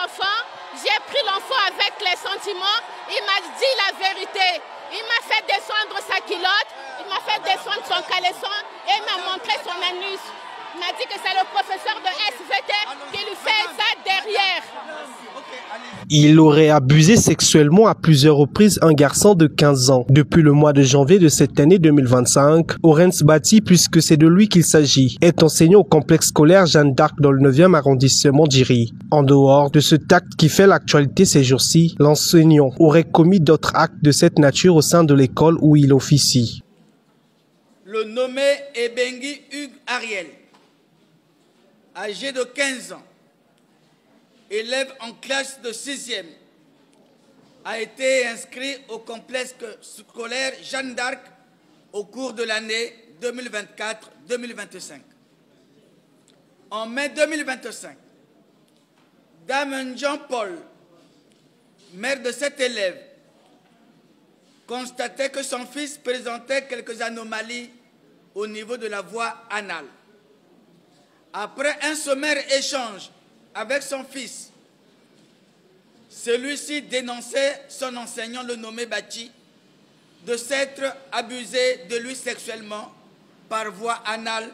l'enfant, j'ai pris l'enfant avec les sentiments, il m'a dit la vérité. Il m'a fait descendre sa culotte, il m'a fait descendre son caleçon et il m'a montré son anus. Il m'a dit que c'est le professeur de SVT qui lui fait ça derrière. Il aurait abusé sexuellement à plusieurs reprises un garçon de 15 ans. Depuis le mois de janvier de cette année 2025, Orens Bati, puisque c'est de lui qu'il s'agit, est enseignant au complexe scolaire Jeanne d'Arc dans le 9e arrondissement d'Iri. En dehors de ce acte qui fait l'actualité ces jours-ci, l'enseignant aurait commis d'autres actes de cette nature au sein de l'école où il officie. Le nommé Ebengi Hugues Ariel, âgé de 15 ans, élève en classe de 6e, a été inscrit au complexe scolaire Jeanne d'Arc au cours de l'année 2024-2025. En mai 2025, Dame Jean-Paul, mère de cet élève, constatait que son fils présentait quelques anomalies au niveau de la voie anale. Après un sommaire échange avec son fils, celui-ci dénonçait son enseignant, le nommé Bati, de s'être abusé de lui sexuellement par voie anale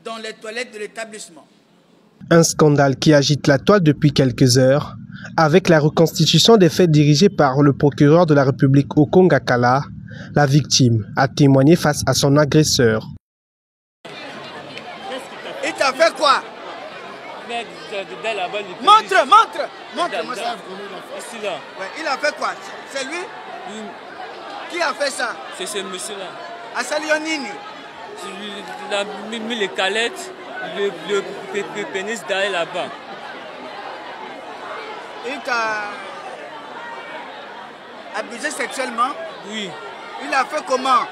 dans les toilettes de l'établissement. Un scandale qui agite la toile depuis quelques heures, avec la reconstitution des faits dirigée par le procureur de la République Okonga Kala. La victime a témoigné face à son agresseur. Il t'a fait quoi? Montre-moi ça. Ici là. Ouais, il a fait quoi? C'est lui? Oui. Qui a fait ça? C'est ce monsieur-là. Asalionini. Il a mis les calettes, le pénis derrière là-bas. Il t'a abusé sexuellement? Oui. Il a fait comment?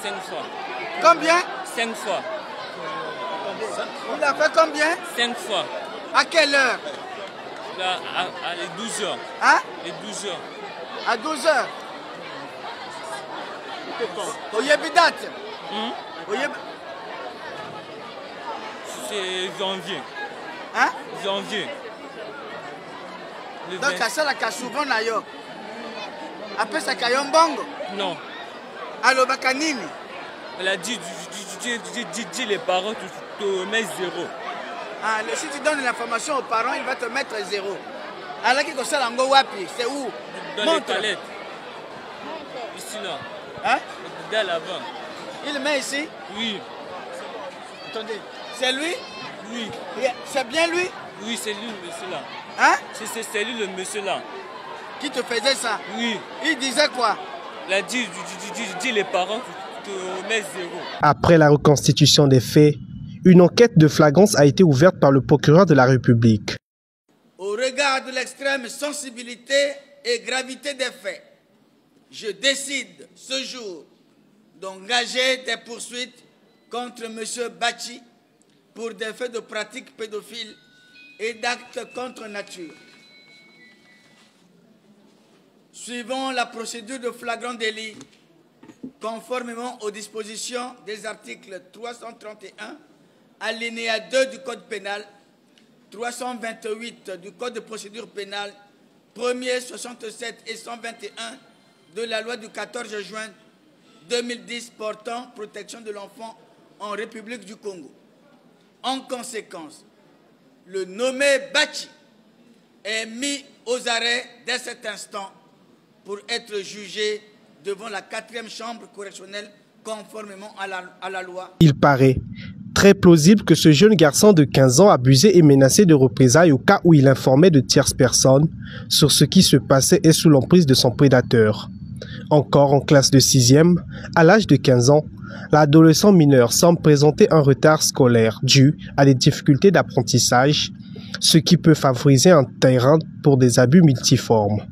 5 fois. Combien? 5 fois. Il a fait combien? 5 fois. À quelle heure? Là, à les 12 heures. Hein? Les 12 heures. À 12 heures. Au Yebidat. C'est janvier. Hein? Janvier. Le Donc, à ça, la souvent, nayo. Après, ça, bongo. Non. Alors, bakanini. Elle a dit les parents, tu mets 0. Ah, si tu donnes l'information aux parents, il va te mettre 0. Alors, qui ça, l'ango wapi? C'est où? Dans les toilettes. Ici, là. Hein? Dans là-bas. Il le met ici? Oui. Attendez. C'est lui? Oui. C'est bien lui? Oui, c'est lui, le monsieur là. Hein? C'est lui, le monsieur là. Qui te faisait ça? Oui. Il disait quoi? Il a dit les parents, tu mets 0. Après la reconstitution des faits, une enquête de flagrance a été ouverte par le procureur de la République. Au regard de l'extrême sensibilité et gravité des faits, je décide ce jour d'engager des poursuites contre M. Bati pour des faits de pratiques pédophiles et d'actes contre nature. Suivant la procédure de flagrant délit, conformément aux dispositions des articles 331, alinéa 2 du Code pénal, 328 du Code de procédure pénale, 1er 67 et 121 de la loi du 14 juin 2010 portant protection de l'enfant en République du Congo. En conséquence, le nommé Bati est mis aux arrêts dès cet instant pour être jugé devant la 4e chambre correctionnelle conformément à la loi. Il paraît très plausible que ce jeune garçon de 15 ans abusé et menacé de représailles au cas où il informait de tierces personnes sur ce qui se passait et sous l'emprise de son prédateur. Encore en classe de 6e, à l'âge de 15 ans, l'adolescent mineur semble présenter un retard scolaire dû à des difficultés d'apprentissage, ce qui peut favoriser un terrain pour des abus multiformes.